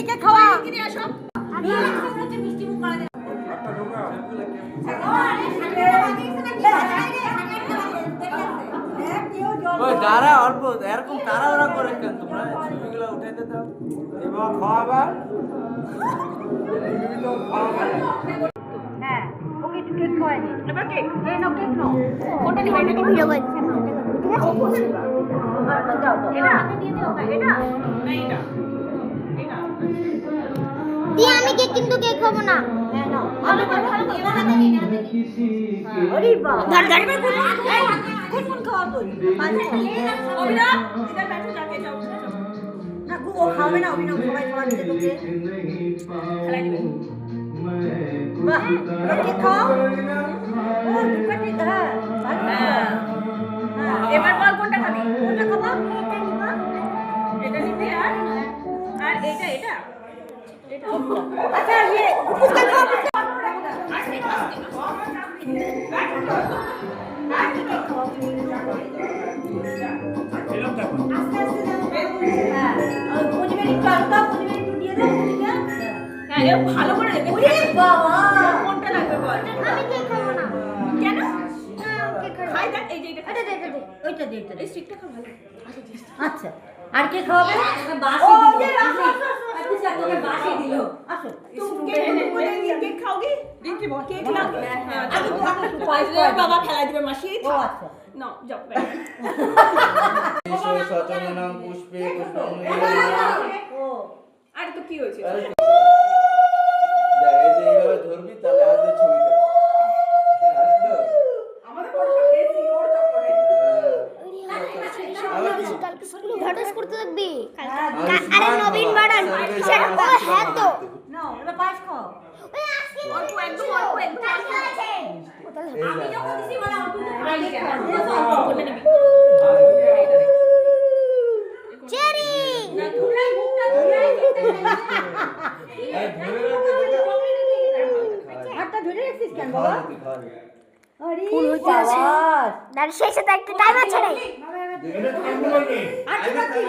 মিষ্টিকে খাওয়া দিয়ে আসো মিষ্টি মুখ করা যায় তারা অল্প এরকম তারা ওরা করে কেন তোমরা ছবিগুলো উঠাইতে দাও এবার খাওয়াবা হ্যাঁ ওকে একটু কেক খাওয়াই দিই এবার কেক এই নাও কেক নাও কোনটা খাই না ভিডিও বানাচ্ছি ঠিক আছে দাও দাও এটা দিয়ে দাও এটা না এটা এটা দিয়ে আমি কেক কিন্তু কেক খাবো না হ্যাঁ নাও ভালো ভালো এবার হাতে নিন আরে বাবা ধর ধর এবার কোন কোন খাওয়া তুই অভিনব এটা ব্যাঠো যাকে যাও না ও খাবে না অভিনব সবাই খাওয়া দিতে তোকে খেলাই দিবে বাহ কেক খাও ও দুপাটি হ্যাঁ এবার বল কোনটা খাবি কোনটা খাবা এটা নিবি আর এটা এটা আচ্ছা ইয়ে ফুচকা খাও হ্যাঁ ভালো করে রেখে ওরে বাবা কোনটা লাগবে বল আমি কেক খাবো না কেন কেক খাই দেখ এই যে এটা দে ওইটা দে এই স্টিকটা খা ভালো আচ্ছা আর কে খাওয়াবে বাসি দিল আচ্ছা তোকে বাসি দিল আসো তুমি কেক খাওগে দিনকে বল কেক লাগবে হ্যাঁ আগে তো আগে একটু পায়েস পয়সা বাবা ফেলা দিবে মাসি ও আচ্ছা নাও যাও সচন্দনম পুষ্পে পুষ্পম ও আর তো কি হয়েছে এইভাবে ধরবি তাহলে আসবে ছবিটা আসলো আমাদের পড়াশোনা বেশি ওর চক্করে কালকে স্কুলে ঘাটাস করতে থাকবি আরে নবীন বাড়ান কিসের হ্যাঁ তো নাও এবার পায়েস খাও ওই আজকে অল্প একদম অল্প আছে আমি যখন দিছি বলা অল্প করে নিবি চেরি না ধুলাই মুখটা ধুলাই হাতটা ধরে রাখছিস কেন বাবা খাওয়া আরে বাবা দাঁড় শেষে তো একটা টাইম আছে রে দে